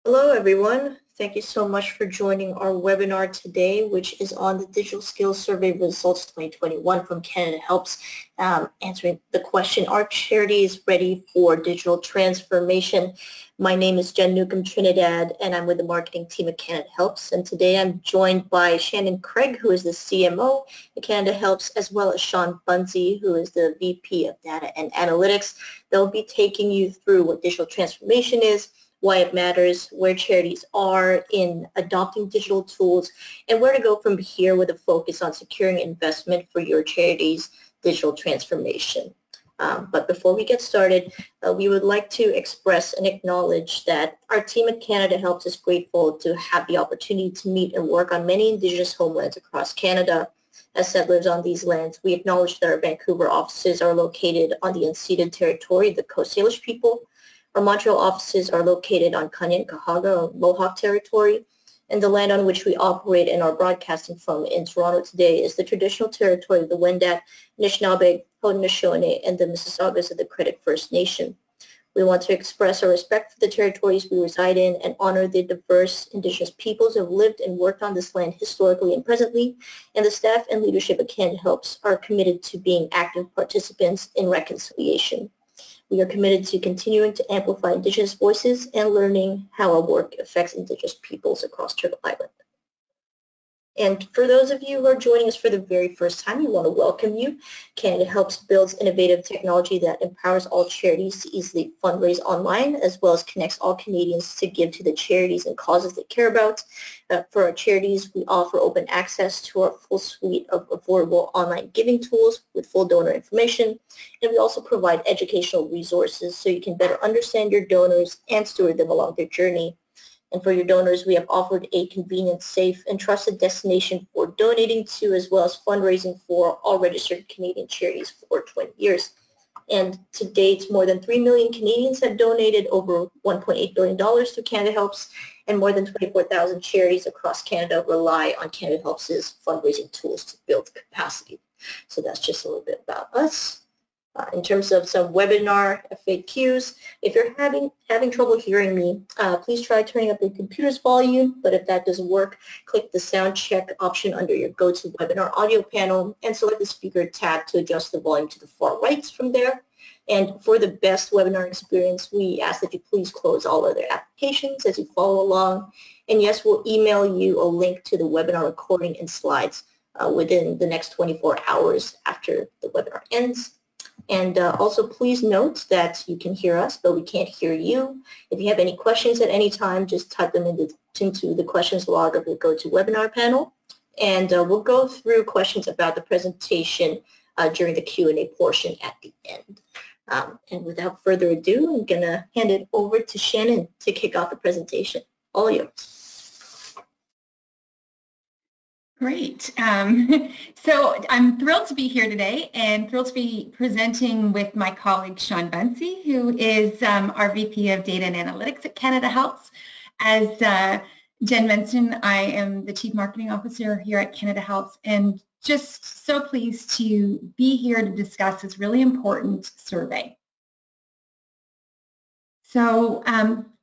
Hello, everyone. Thank you so much for joining our webinar today, which is on the Digital Skills Survey Results 2021 from Canada Helps, answering the question, are charities ready for digital transformation? My name is Jen Newcomb Trinidad, and I'm with the marketing team at Canada Helps. And today I'm joined by Shannon Craig, who is the CMO at Canada Helps, as well as Shawn Bunsee, who is the VP of Data and Analytics. They'll be taking you through what digital transformation is, why it matters, where charities are in adopting digital tools, and where to go from here with a focus on securing investment for your charity's digital transformation. But before we get started, we would like to express and acknowledge that our team at Canada Helps is grateful to have the opportunity to meet and work on many Indigenous homelands across Canada. As settlers on these lands, we acknowledge that our Vancouver offices are located on the unceded territory of the Coast Salish people. Our Montreal offices are located on Kanien'kehá:ka, or Mohawk territory, and the land on which we operate and are broadcasting from in Toronto today is the traditional territory of the Wendat, Anishinaabe, Haudenosaunee, and the Mississaugas of the Credit First Nation. We want to express our respect for the territories we reside in and honor the diverse Indigenous peoples who have lived and worked on this land historically and presently, and the staff and leadership at Canada Helps are committed to being active participants in reconciliation. We are committed to continuing to amplify Indigenous voices and learning how our work affects Indigenous peoples across Turtle Island. And for those of you who are joining us for the very first time, we want to welcome you. Canada Helps builds innovative technology that empowers all charities to easily fundraise online, as well as connects all Canadians to give to the charities and causes they care about. For our charities, we offer open access to our full suite of affordable online giving tools with full donor information. And we also provide educational resources so you can better understand your donors and steward them along their journey. And for your donors, we have offered a convenient, safe, and trusted destination for donating to, as well as fundraising for all registered Canadian charities for 20 years. And to date, more than 3 million Canadians have donated over $1.8 billion to Canada Helps, and more than 24,000 charities across Canada rely on Canada Helps' fundraising tools to build capacity. So that's just a little bit about us. In terms of some webinar FAQs, if you're having trouble hearing me, please try turning up your computer's volume, but if that doesn't work, click the sound check option under your GoToWebinar audio panel and select the speaker tab to adjust the volume to the far right from there. And for the best webinar experience, we ask that you please close all other applications as you follow along. And yes, we'll email you a link to the webinar recording and slides within the next 24 hours after the webinar ends. And also please note that you can hear us, but we can't hear you. If you have any questions at any time, just type them into the questions log of the GoToWebinar panel. And we'll go through questions about the presentation during the Q&A portion at the end. And without further ado, I'm going to hand it over to Shannon to kick off the presentation. All yours. Great. So I'm thrilled to be here today and thrilled to be presenting with my colleague Shawn Bunsee, who is our VP of Data and Analytics at Canada Helps. As Jen mentioned, I am the Chief Marketing Officer here at Canada Helps and just so pleased to be here to discuss this really important survey. So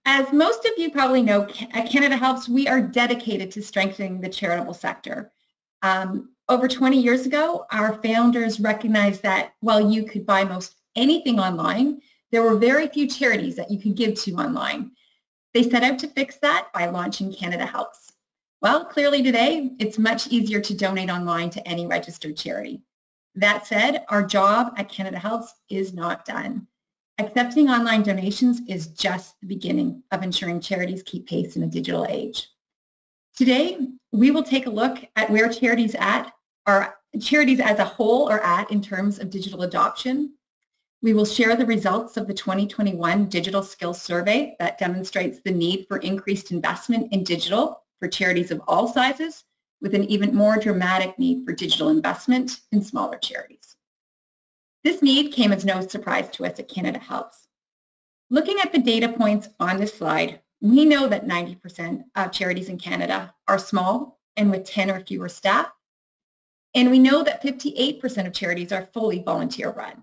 as most of you probably know, at Canada Helps, we are dedicated to strengthening the charitable sector. Over 20 years ago, our founders recognized that while you could buy most anything online, there were very few charities that you could give to online. They set out to fix that by launching Canada Helps. Well, clearly today, it's much easier to donate online to any registered charity. That said, our job at Canada Helps is not done. Accepting online donations is just the beginning of ensuring charities keep pace in a digital age. Today, we will take a look at where charities as a whole are at in terms of digital adoption. We will share the results of the 2021 Digital Skills Survey that demonstrates the need for increased investment in digital for charities of all sizes, with an even more dramatic need for digital investment in smaller charities. This need came as no surprise to us at Canada Helps. Looking at the data points on this slide, we know that 90% of charities in Canada are small and with 10 or fewer staff. And we know that 58% of charities are fully volunteer run.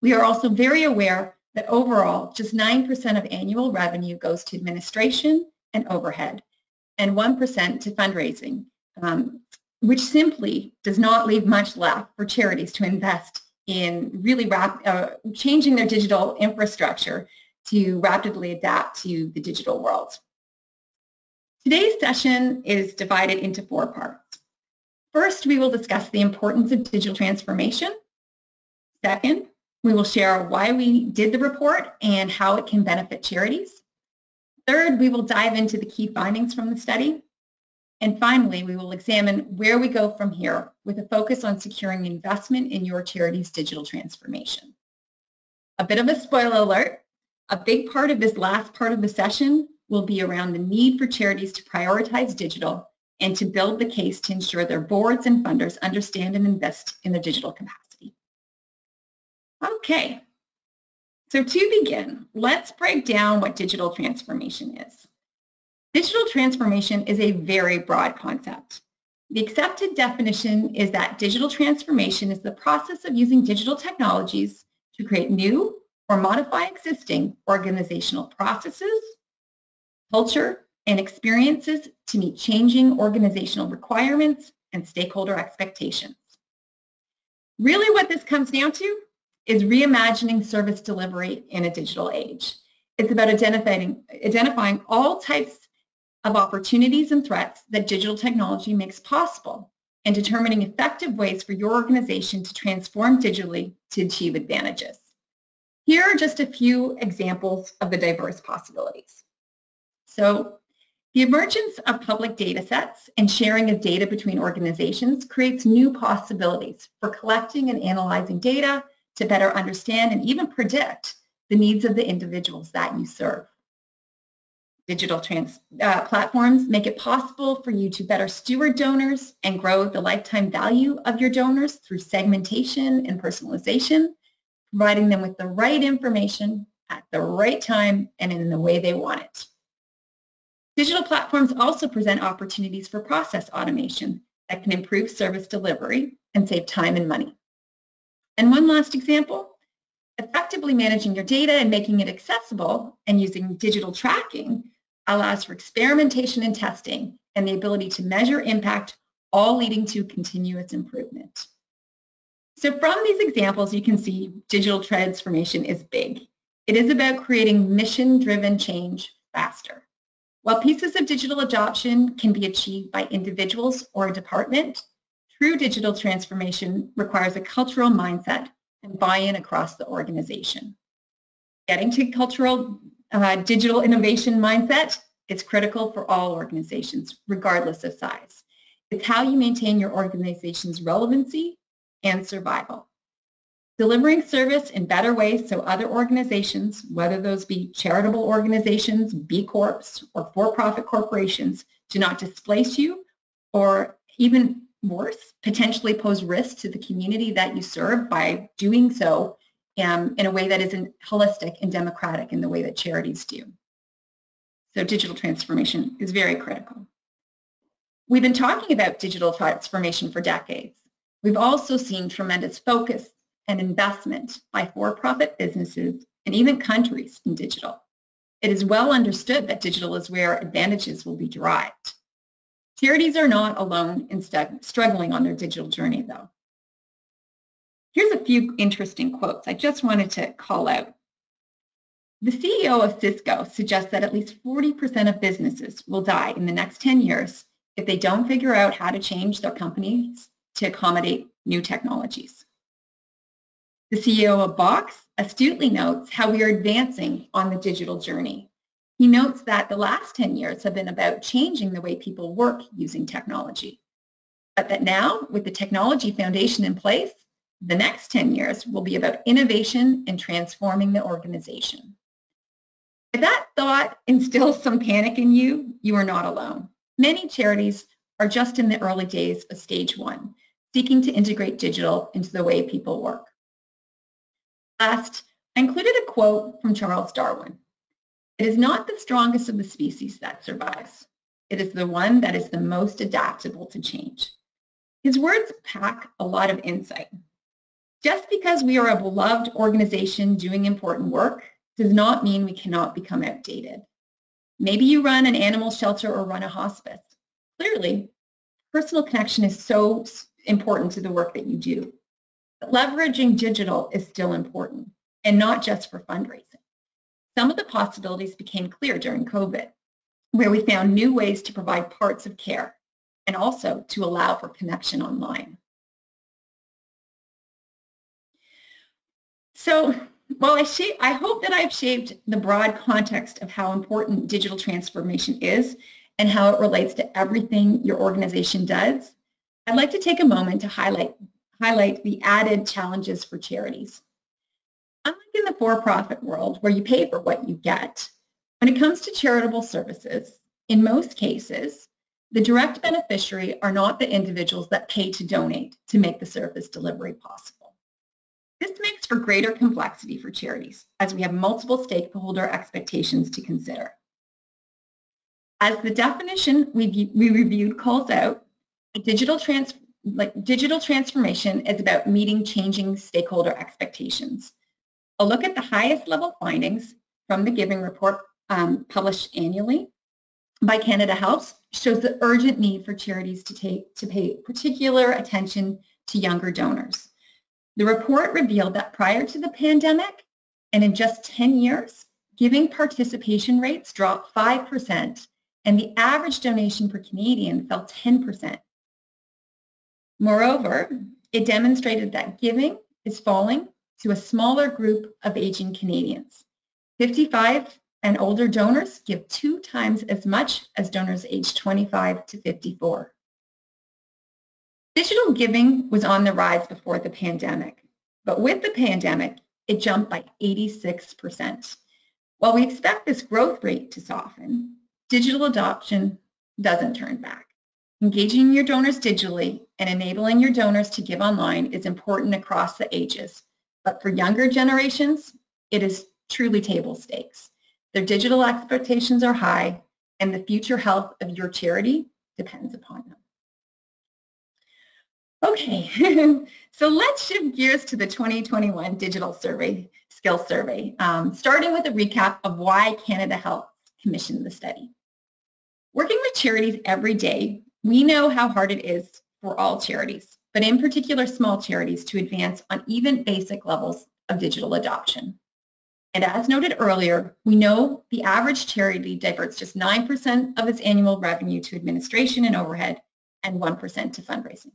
We are also very aware that overall, just 9% of annual revenue goes to administration and overhead, and 1% to fundraising, which simply does not leave much left for charities to invest in really changing their digital infrastructure to rapidly adapt to the digital world. Today's session is divided into 4 parts. First, we will discuss the importance of digital transformation. Second, we will share why we did the report and how it can benefit charities. Third, we will dive into the key findings from the study. And finally, we will examine where we go from here with a focus on securing investment in your charity's digital transformation. A bit of a spoiler alert, a big part of this last part of the session will be around the need for charities to prioritize digital and to build the case to ensure their boards and funders understand and invest in their digital capacity. Okay, so to begin, let's break down what digital transformation is. Digital transformation is a very broad concept. The accepted definition is that digital transformation is the process of using digital technologies to create new or modify existing organizational processes, culture, and experiences to meet changing organizational requirements and stakeholder expectations. Really what this comes down to is reimagining service delivery in a digital age. It's about identifying all types of opportunities and threats that digital technology makes possible and determining effective ways for your organization to transform digitally to achieve advantages. Here are just a few examples of the diverse possibilities. So, the emergence of public data sets and sharing of data between organizations creates new possibilities for collecting and analyzing data to better understand and even predict the needs of the individuals that you serve. Digital platforms make it possible for you to better steward donors and grow the lifetime value of your donors through segmentation and personalization, providing them with the right information at the right time and in the way they want it. Digital platforms also present opportunities for process automation that can improve service delivery and save time and money. And one last example, effectively managing your data and making it accessible and using digital tracking allows for experimentation and testing and the ability to measure impact, all leading to continuous improvement. So from these examples, you can see digital transformation is big. It is about creating mission-driven change faster. While pieces of digital adoption can be achieved by individuals or a department, true digital transformation requires a cultural mindset and buy-in across the organization. Getting to cultural digital innovation mindset is critical for all organizations, regardless of size. It's how you maintain your organization's relevancy and survival. Delivering service in better ways so other organizations, whether those be charitable organizations, B Corps, or for-profit corporations, do not displace you or even worse, potentially pose risk to the community that you serve by doing so in a way that isn't holistic and democratic in the way that charities do. So digital transformation is very critical. We've been talking about digital transformation for decades. We've also seen tremendous focus and investment by for-profit businesses and even countries in digital. It is well understood that digital is where advantages will be derived. Charities are not alone in struggling on their digital journey, though. Here's a few interesting quotes I just wanted to call out. The CEO of Cisco suggests that at least 40% of businesses will die in the next 10 years if they don't figure out how to change their companies to accommodate new technologies. The CEO of Box astutely notes how we are advancing on the digital journey. He notes that the last 10 years have been about changing the way people work using technology, but that now, with the technology foundation in place, the next 10 years will be about innovation and transforming the organization. If that thought instills some panic in you, you are not alone. Many charities are just in the early days of stage one, seeking to integrate digital into the way people work. Last, I included a quote from Charles Darwin. It is not the strongest of the species that survives. It is the one that is the most adaptable to change. His words pack a lot of insight. Just because we are a beloved organization doing important work does not mean we cannot become outdated. Maybe you run an animal shelter or run a hospice. Clearly, personal connection is so important to the work that you do. But leveraging digital is still important, and not just for fundraising. Some of the possibilities became clear during COVID, where we found new ways to provide parts of care and also to allow for connection online. So while I hope that I've shaped the broad context of how important digital transformation is and how it relates to everything your organization does, I'd like to take a moment to highlight the added challenges for charities. Unlike in the for-profit world where you pay for what you get, when it comes to charitable services, in most cases, the direct beneficiary are not the individuals that pay to donate to make the service delivery possible. This makes for greater complexity for charities as we have multiple stakeholder expectations to consider. As the definition we reviewed calls out, digital transformation is about meeting changing stakeholder expectations. A look at the highest level findings from the Giving Report published annually by CanadaHelps shows the urgent need for charities to pay particular attention to younger donors. The report revealed that prior to the pandemic and in just 10 years, giving participation rates dropped 5% and the average donation per Canadian fell 10%. Moreover, it demonstrated that giving is falling to a smaller group of aging Canadians. 55 and older donors give 2 times as much as donors aged 25 to 54. Digital giving was on the rise before the pandemic, but with the pandemic, it jumped by 86%. While we expect this growth rate to soften, digital adoption doesn't turn back. Engaging your donors digitally and enabling your donors to give online is important across the ages, but for younger generations, it is truly table stakes. Their digital expectations are high, and the future health of your charity depends upon them. Okay, so let's shift gears to the 2021 Digital Skills Survey, starting with a recap of why CanadaHelps commissioned the study. Working with charities every day, we know how hard it is for all charities, but in particular small charities, to advance on even basic levels of digital adoption. And as noted earlier, we know the average charity diverts just 9% of its annual revenue to administration and overhead and 1% to fundraising.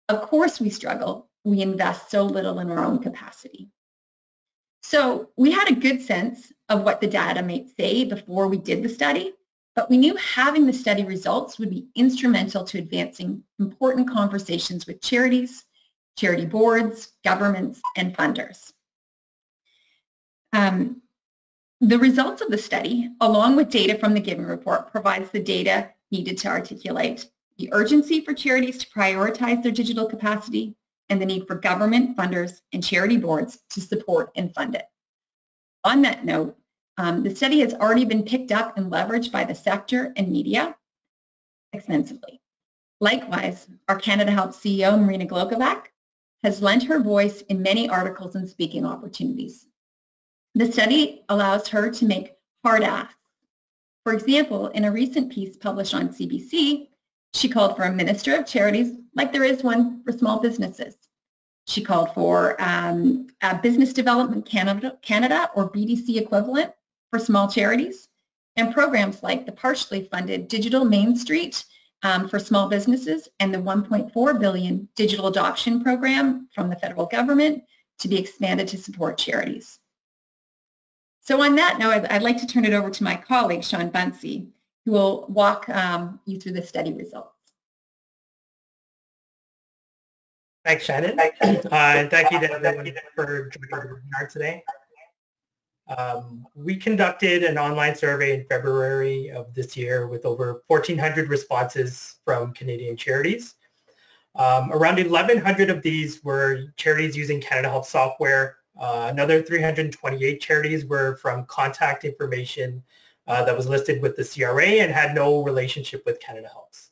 Of course we struggle. We invest so little in our own capacity. So we had a good sense of what the data might say before we did the study, but we knew having the study results would be instrumental to advancing important conversations with charities, charity boards, governments, and funders. The results of the study, along with data from the Giving Report, provides the data needed to articulate the urgency for charities to prioritize their digital capacity and the need for government, funders, and charity boards to support and fund it. On that note, the study has already been picked up and leveraged by the sector and media extensively. Likewise, our CanadaHelps CEO, Marina Glogovac, has lent her voice in many articles and speaking opportunities. The study allows her to make hard asks. For example, in a recent piece published on CBC, she called for a Minister of Charities, like there is one for small businesses. She called for a Business Development Canada or BDC equivalent for small charities, and programs like the partially funded Digital Main Street for small businesses and the $1.4 billion digital adoption program from the federal government to be expanded to support charities. So on that note, I'd like to turn it over to my colleague, Shawn Bunsee, who will walk you through the study results. Thanks, Shannon. And thank you to everyone for joining our webinar today. We conducted an online survey in February of this year with over 1,400 responses from Canadian charities. Around 1,100 of these were charities using CanadaHelps software. Another 328 charities were from contact information that was listed with the CRA and had no relationship with CanadaHelps.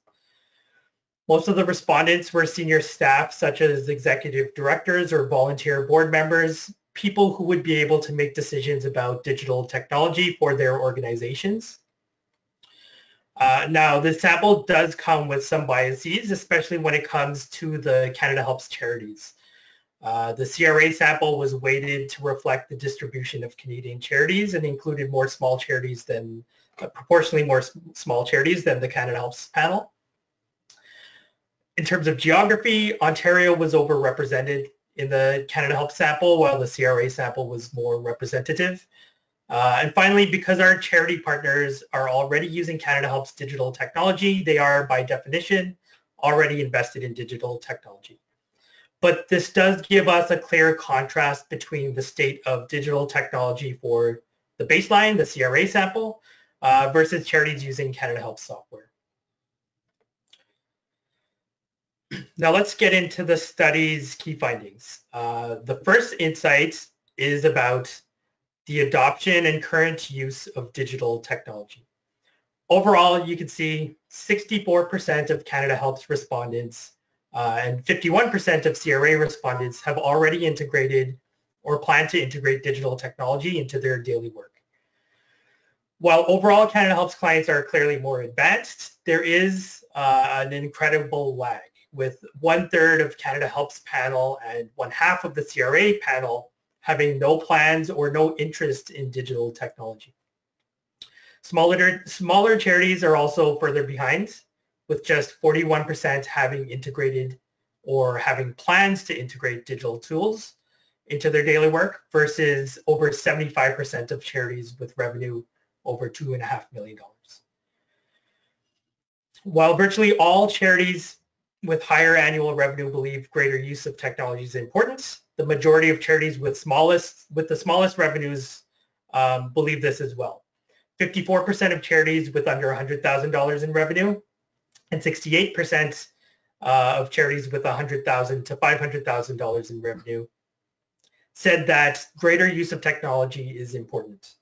Most of the respondents were senior staff, such as executive directors or volunteer board members, people who would be able to make decisions about digital technology for their organizations. Now, this sample does come with some biases, especially when it comes to the CanadaHelps Charities. The CRA sample was weighted to reflect the distribution of Canadian charities and included more small charities than, proportionally more small charities than the CanadaHelps panel. In terms of geography, Ontario was overrepresented in the CanadaHelps sample, while the CRA sample was more representative. And finally, because our charity partners are already using CanadaHelps digital technology, they are, by definition, already invested in digital technology. But this does give us a clear contrast between the state of digital technology for the baseline, the CRA sample, versus charities using CanadaHelps software. Now let's get into the study's key findings. The first insight is about the adoption and current use of digital technology. Overall, you can see 64% of CanadaHelps respondents and 51% of CRA respondents have already integrated or plan to integrate digital technology into their daily work. While overall CanadaHelps clients are clearly more advanced, there is an incredible lag, with 1/3 of CanadaHelps panel and 1/2 of the CRA panel having no plans or no interest in digital technology. Smaller charities are also further behind, with just 41% having integrated or having plans to integrate digital tools into their daily work versus over 75% of charities with revenue over $2.5 million. While virtually all charities with higher annual revenue believe greater use of technology is important, the majority of charities with the smallest revenues believe this as well. 54% of charities with under $100,000 in revenue and 68% of charities with $100,000 to $500,000 in revenue said that greater use of technology is important.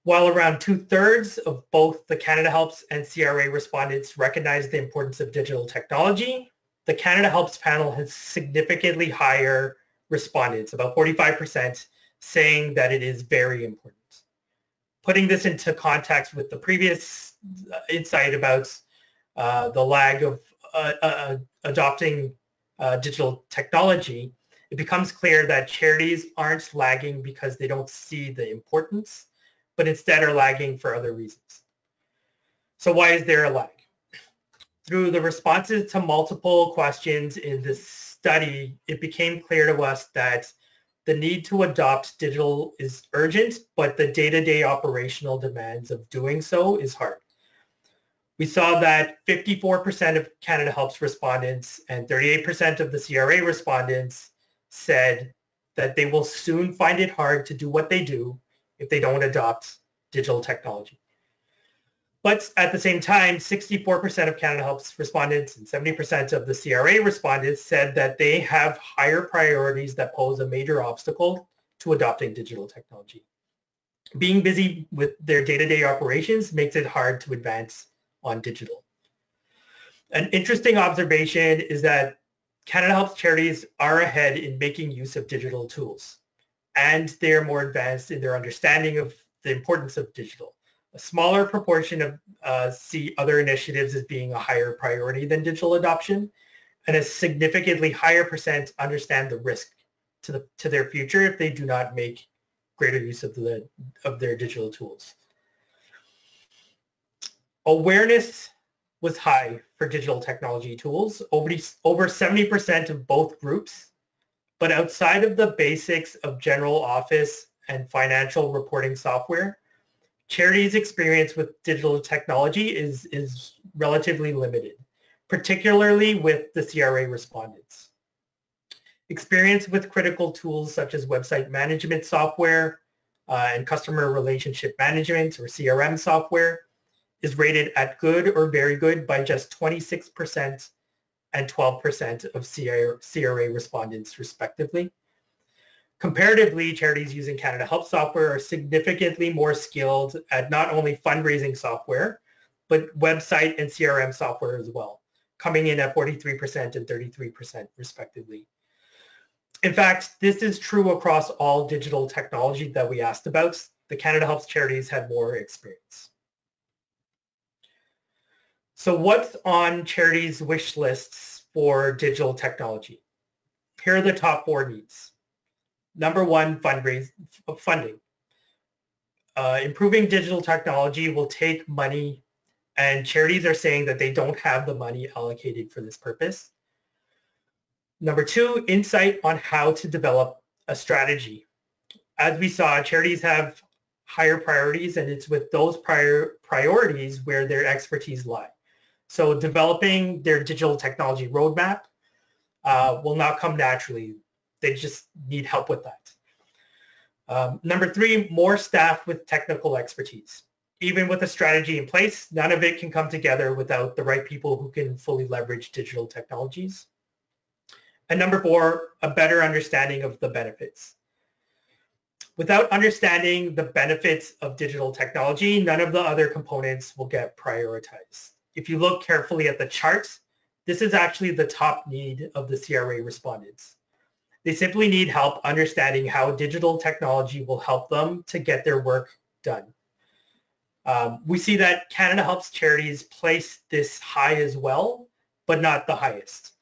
While around 2/3 of both the CanadaHelps and CRA respondents recognize the importance of digital technology, the CanadaHelps panel has significantly higher respondents, about 45%, saying that it is very important. Putting this into context with the previous insight about the lag of adopting digital technology, it becomes clear that charities aren't lagging because they don't see the importance, but instead are lagging for other reasons. So why is there a lag? Through the responses to multiple questions in this study, it became clear to us that the need to adopt digital is urgent, but the day-to-day operational demands of doing so is hard. We saw that 54% of CanadaHelps respondents and 38% of the CRA respondents said that they will soon find it hard to do what they do if they don't adopt digital technology. But at the same time, 64% of CanadaHelps respondents and 70% of the CRA respondents said that they have higher priorities that pose a major obstacle to adopting digital technology. Being busy with their day-to-day operations makes it hard to advance on digital. An interesting observation is that CanadaHelps charities are ahead in making use of digital tools, and they are more advanced in their understanding of the importance of digital. A smaller proportion of see other initiatives as being a higher priority than digital adoption, and a significantly higher percent understand the risk to their future if they do not make greater use of their digital tools. Awareness was high for digital technology tools, over 70% of both groups, but outside of the basics of general office and financial reporting software, charities' experience with digital technology is relatively limited, particularly with the CRA respondents. Experience with critical tools such as website management software and customer relationship management or CRM software is rated at good or very good by just 26% and 12% of CRA respondents respectively. Comparatively, charities using CanadaHelps software are significantly more skilled at not only fundraising software, but website and CRM software as well, coming in at 43% and 33% respectively. In fact, this is true across all digital technology that we asked about. The Canada Helps Charities had more experience. So what's on charities' wish lists for digital technology? Here are the top 4 needs. Number 1, funding. Improving digital technology will take money, and charities are saying that they don't have the money allocated for this purpose. Number 2, insight on how to develop a strategy. As we saw, charities have higher priorities, and it's with those priorities where their expertise lie. So developing their digital technology roadmap will not come naturally. They just need help with that. Number 3, more staff with technical expertise. Even with a strategy in place, none of it can come together without the right people who can fully leverage digital technologies. And number 4, a better understanding of the benefits. Without understanding the benefits of digital technology, none of the other components will get prioritized. If you look carefully at the charts, this is actually the top need of the CRA respondents. They simply need help understanding how digital technology will help them to get their work done. We see that Canada Helps Charities place this high as well, but not the highest.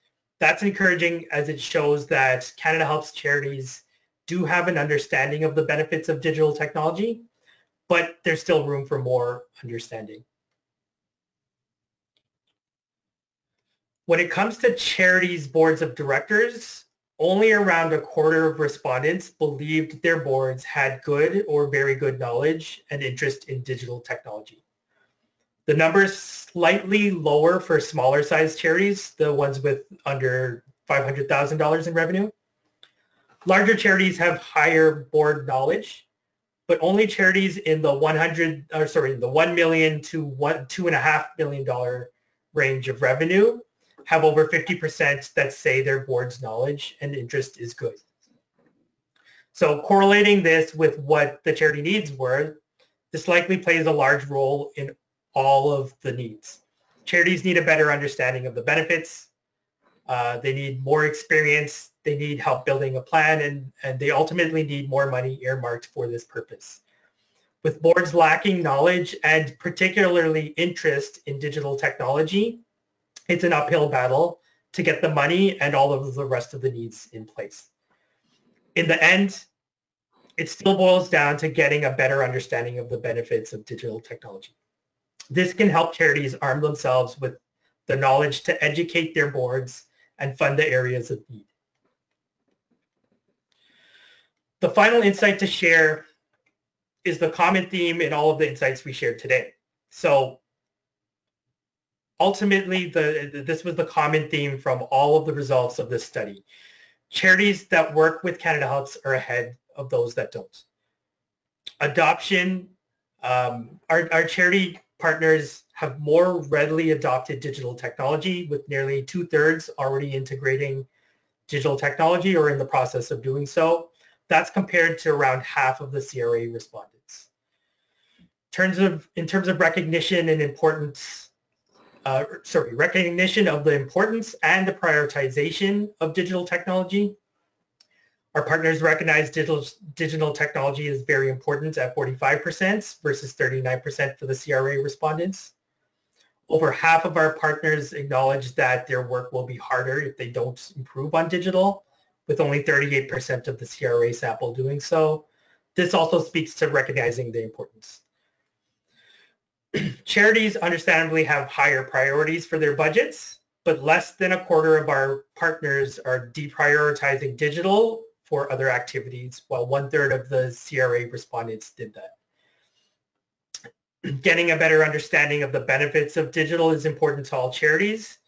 That's encouraging, as it shows that Canada Helps Charities do have an understanding of the benefits of digital technology, but there's still room for more understanding. When it comes to charities' boards of directors, only around a quarter of respondents believed their boards had good or very good knowledge and interest in digital technology. The number is slightly lower for smaller sized charities, the ones with under $500,000 in revenue. Larger charities have higher board knowledge, but only charities in the $1 million to $2.5 million range of revenue have over 50% that say their board's knowledge and interest is good. So correlating this with what the charity needs were, this likely plays a large role in all of the needs. Charities need a better understanding of the benefits. They need more experience. They need help building a plan, and they ultimately need more money earmarked for this purpose. With boards lacking knowledge and particularly interest in digital technology, it's an uphill battle to get the money and all of the rest of the needs in place. In the end, it still boils down to getting a better understanding of the benefits of digital technology. This can help charities arm themselves with the knowledge to educate their boards and fund the areas of need. The final insight to share is the common theme in all of the insights we shared today. So ultimately, this was the common theme from all of the results of this study. Charities that work with Canada Helps are ahead of those that don't. Adoption, our charity partners have more readily adopted digital technology, with nearly 2/3 already integrating digital technology or in the process of doing so. That's compared to around half of the CRA respondents. In terms of recognition and importance, recognition of the importance and the prioritization of digital technology, our partners recognize digital technology is very important at 45% versus 39% for the CRA respondents. Over half of our partners acknowledge that their work will be harder if they don't improve on digital, with only 38% of the CRA sample doing so. This also speaks to recognizing the importance. Charities understandably have higher priorities for their budgets, but less than a quarter of our partners are deprioritizing digital for other activities, while 1/3 of the CRA respondents did that. Getting a better understanding of the benefits of digital is important to all charities,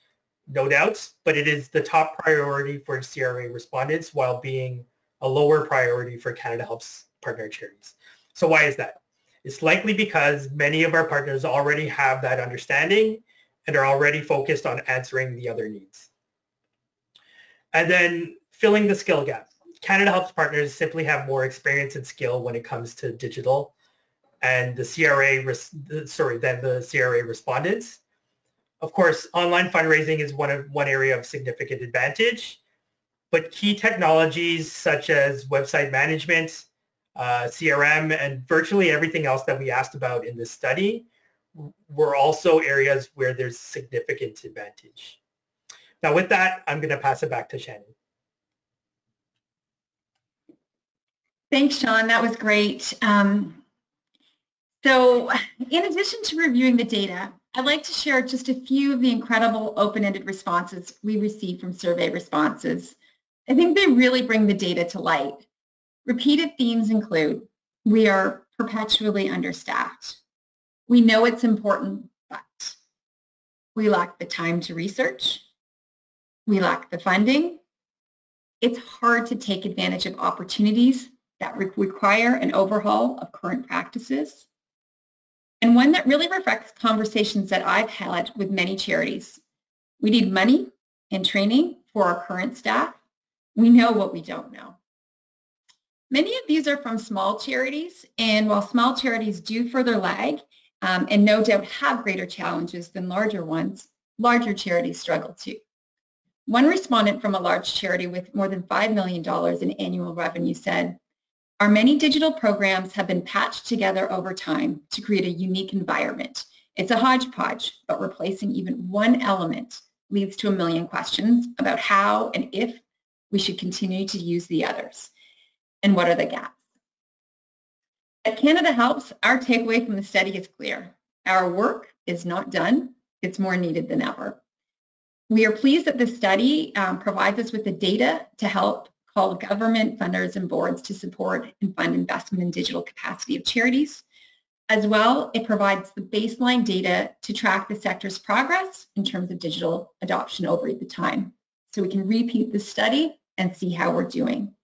no doubt, but it is the top priority for CRA respondents while being a lower priority for Canada Helps partner charities. So why is that? It's likely because many of our partners already have that understanding and are already focused on answering the other needs. And then filling the skill gap. Canada Helps partners simply have more experience and skill when it comes to digital and the CRA respondents. Of course, online fundraising is one area of significant advantage, but key technologies such as website management, CRM, and virtually everything else that we asked about in this study were also areas where there's significant advantage. Now with that, I'm going to pass it back to Shannon. Thanks, Shawn. That was great. So in addition to reviewing the data, I'd like to share just a few of the incredible open-ended responses we received from survey responses. I think they really bring the data to light. Repeated themes include, we are perpetually understaffed. We know it's important, but we lack the time to research. We lack the funding. It's hard to take advantage of opportunities that require an overhaul of current practices. And one that really reflects conversations that I've had with many charities. We need money and training for our current staff. We know what we don't know. Many of these are from small charities, and while small charities do further lag and no doubt have greater challenges than larger ones, larger charities struggle too. One respondent from a large charity with more than $5 million in annual revenue said, "Our many digital programs have been patched together over time to create a unique environment. It's a hodgepodge, but replacing even one element leads to a million questions about how and if we should continue to use the others. And what are the gaps?" At CanadaHelps, our takeaway from the study is clear. Our work is not done. It's more needed than ever. We are pleased that this study provides us with the data to help call government funders and boards to support and fund investment in digital capacity of charities. As well, it provides the baseline data to track the sector's progress in terms of digital adoption over the time. So we can repeat the study and see how we're doing.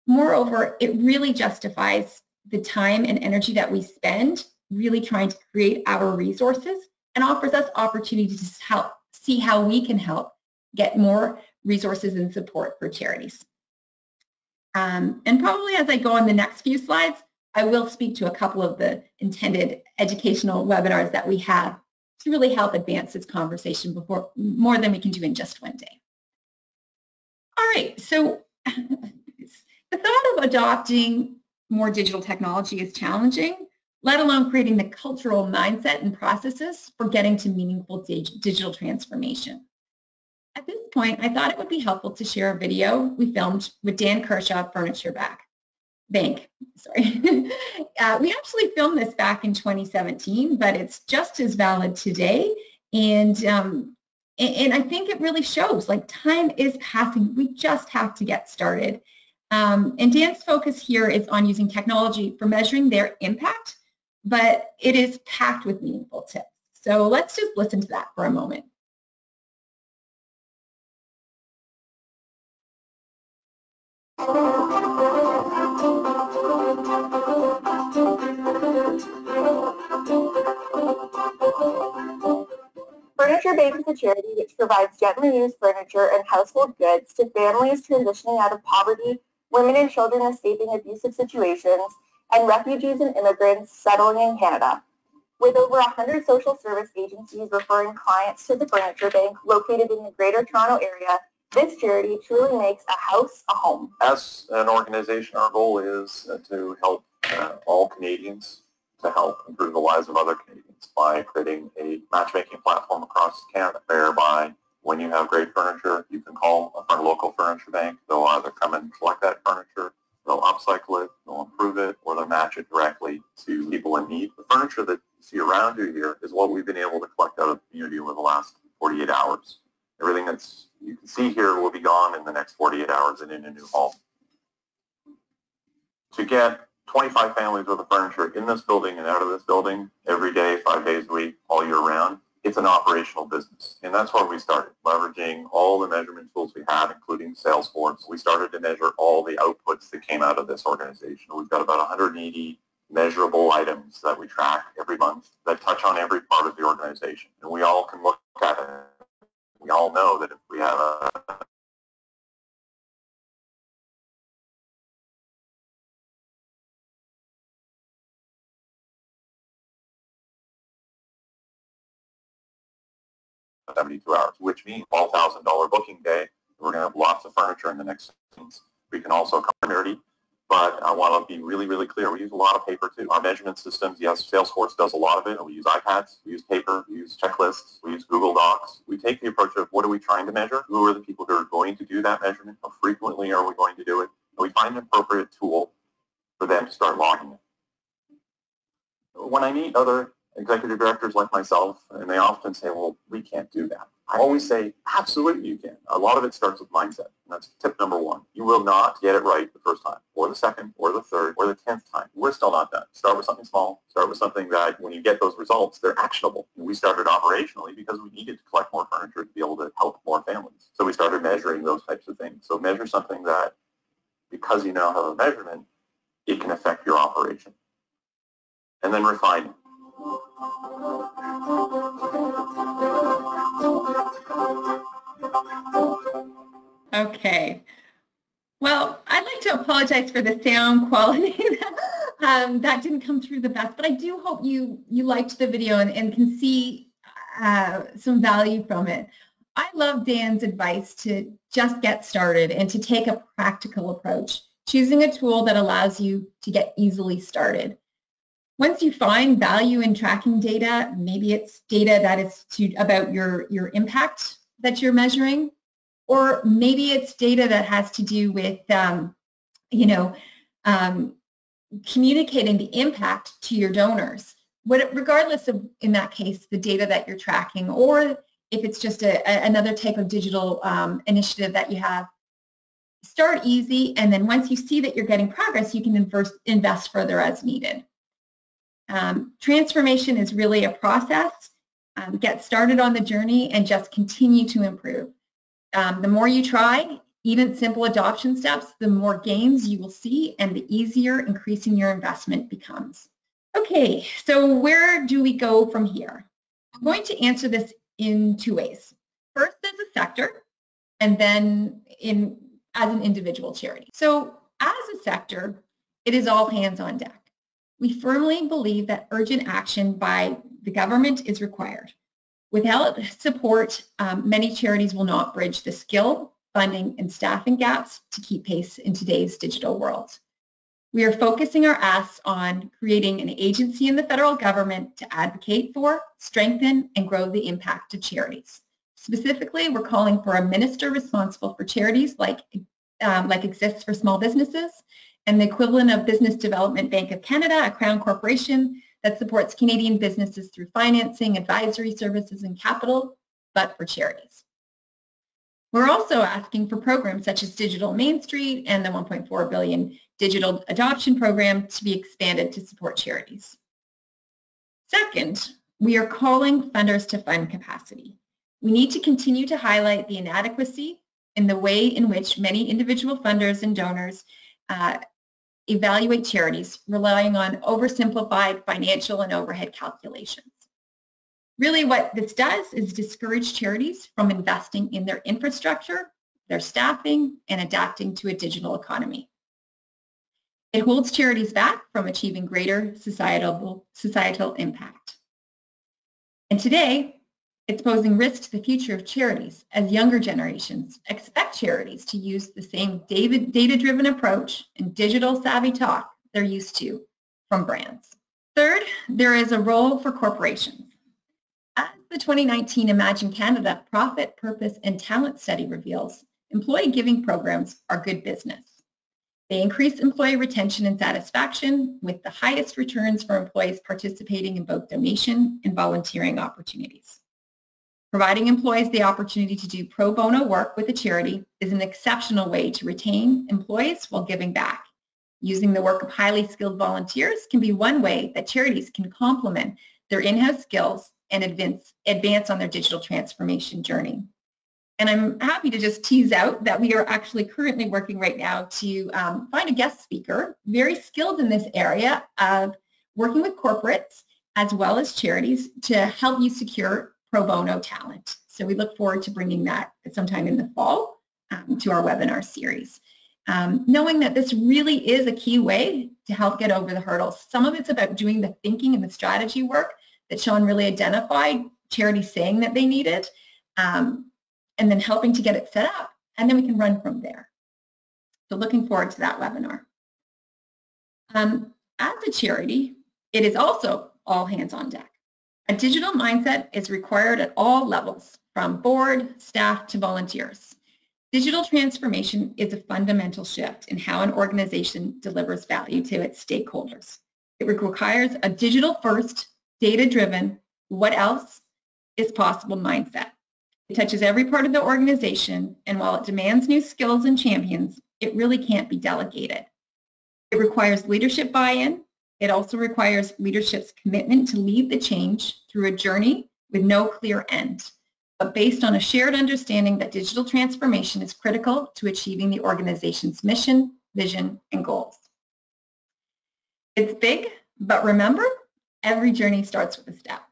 Moreover, it really justifies the time and energy that we spend really trying to create our resources and offers us opportunities to help see how we can help get more resources and support for charities. And probably as I go on the next few slides, I will speak to a couple of the intended educational webinars that we have to really help advance this conversation more than we can do in just one day. All right, so the thought of adopting more digital technology is challenging, let alone creating the cultural mindset and processes for getting to meaningful digital transformation. At this point, I thought it would be helpful to share a video we filmed with Dan Kershaw, Furniture Bank. We actually filmed this back in 2017, but it's just as valid today. And I think it really shows, like, time is passing. We just have to get started. And Dan's focus here is on using technology for measuring their impact, but it is packed with meaningful tips. So let's just listen to that for a moment. Furniture Bank is a charity which provides gently used furniture and household goods to families transitioning out of poverty, women and children escaping abusive situations, and refugees and immigrants settling in Canada. With over 100 social service agencies referring clients to the Furniture Bank located in the Greater Toronto Area, this charity truly makes a house a home. As an organization, our goal is to help all Canadians, to help improve the lives of other Canadians by creating a matchmaking platform across Canada, whereby when you have great furniture, you can call a local Furniture Bank. They'll either come and collect that furniture, they'll upcycle it, they'll improve it, or they'll match it directly to people in need. The furniture that you see around you here is what we've been able to collect out of the community over the last 48 hours. Everything that's you can see here will be gone in the next 48 hours and in a new home. To get 25 families worth of furniture in this building and out of this building every day, 5 days a week, all year round, it's an operational business. And that's where we started, leveraging all the measurement tools we had, including Salesforce. We started to measure all the outputs that came out of this organization. We've got about 180 measurable items that we track every month that touch on every part of the organization. And we all can look at it. We all know that if we have a 72 hours, which means $12,000 booking day. We're going to have lots of furniture in the next 6 months. We can also cover charity, but I want to be really, really clear. We use a lot of paper too. Our measurement systems, yes, Salesforce does a lot of it. We use iPads, we use paper, we use checklists, we use Google Docs. We take the approach of what are we trying to measure? Who are the people who are going to do that measurement? How frequently are we going to do it? And we find an appropriate tool for them to start logging it. When I meet other executive directors like myself, and they often say, well, we can't do that. I always say, absolutely you can. A lot of it starts with mindset, and that's tip number 1. You will not get it right the first time, or the second, or the third, or the 10th time. We're still not done. Start with something small. Start with something that when you get those results, they're actionable. And we started operationally because we needed to collect more furniture to be able to help more families. So we started measuring those types of things. So measure something that, because you now have a measurement, it can affect your operation. And then refine it. Okay. Well, I'd like to apologize for the sound quality. That didn't come through the best, but I do hope you liked the video and can see some value from it. I love Dan's advice to just get started and to take a practical approach, choosing a tool that allows you to get easily started. Once you find value in tracking data, maybe it's data that is about your impact that you're measuring, or maybe it's data that has to do with, communicating the impact to your donors. Regardless of, in that case, the data that you're tracking, or if it's just another type of digital initiative that you have, start easy, and then once you see that you're getting progress, you can invest further as needed. Transformation is really a process. Get started on the journey and just continue to improve. The more you try, even simple adoption steps, the more gains you will see and the easier increasing your investment becomes. Okay, so where do we go from here? I'm going to answer this in 2 ways. First as a sector, and then as an individual charity. So as a sector, it is all hands on deck. We firmly believe that urgent action by the government is required. Without support, many charities will not bridge the skill, funding, and staffing gaps to keep pace in today's digital world. We are focusing our asks on creating an agency in the federal government to advocate for, strengthen, and grow the impact of charities. Specifically, we're calling for a minister responsible for charities like exists for small businesses, and the equivalent of Business Development Bank of Canada, a Crown corporation that supports Canadian businesses through financing, advisory services, and capital, but for charities. We're also asking for programs such as Digital Main Street and the $1.4 billion Digital Adoption Program to be expanded to support charities. Second, we are calling funders to fund capacity. We need to continue to highlight the inadequacy in the way in which many individual funders and donors evaluate charities, relying on oversimplified financial and overhead calculations. Really what this does is discourage charities from investing in their infrastructure, their staffing, and adapting to a digital economy. It holds charities back from achieving greater societal impact. And today, it's posing risk to the future of charities as younger generations expect charities to use the same data-driven approach and digital savvy talk they're used to from brands. Third, there is a role for corporations. As the 2019 Imagine Canada Profit, Purpose, and Talent Study reveals, employee giving programs are good business. They increase employee retention and satisfaction with the highest returns for employees participating in both donation and volunteering opportunities. Providing employees the opportunity to do pro bono work with a charity is an exceptional way to retain employees while giving back. Using the work of highly skilled volunteers can be one way that charities can complement their in-house skills and advance on their digital transformation journey. And I'm happy to just tease out that we are actually currently working right now to find a guest speaker, very skilled in this area of working with corporates as well as charities to help you secure pro bono talent. So we look forward to bringing that sometime in the fall to our webinar series. Knowing that this really is a key way to help get over the hurdles. Some of it's about doing the thinking and the strategy work that Shawn really identified charities saying that they needed. and then helping to get it set up, and then we can run from there. So looking forward to that webinar. As a charity, it is also all hands on deck. A digital mindset is required at all levels, from board, staff, to volunteers. Digital transformation is a fundamental shift in how an organization delivers value to its stakeholders. It requires a digital-first, data-driven, what else is possible mindset. It touches every part of the organization, and while it demands new skills and champions, it really can't be delegated. It requires leadership buy-in. It also requires leadership's commitment to lead the change through a journey with no clear end, but based on a shared understanding that digital transformation is critical to achieving the organization's mission, vision, and goals. It's big, but remember, every journey starts with a step.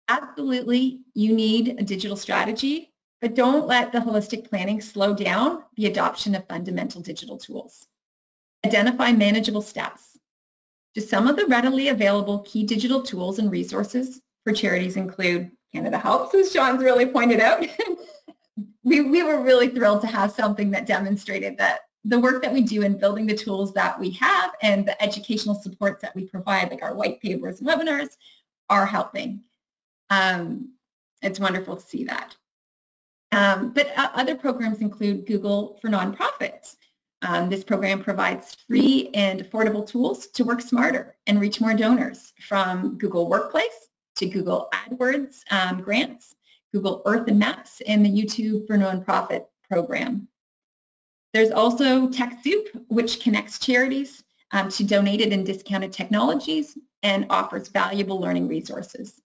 Absolutely, you need a digital strategy, but don't let the holistic planning slow down the adoption of fundamental digital tools. Identify manageable steps. Just some of the readily available key digital tools and resources for charities include CanadaHelps, as Shawn's really pointed out. we were really thrilled to have something that demonstrated that the work that we do in building the tools that we have and the educational supports that we provide, like our white papers and webinars, are helping. It's wonderful to see that. But other programs include Google for Nonprofits. This program provides free and affordable tools to work smarter and reach more donors, from Google Workplace to Google AdWords grants, Google Earth and Maps, and the YouTube for Nonprofit program. There's also TechSoup, which connects charities to donated and discounted technologies and offers valuable learning resources.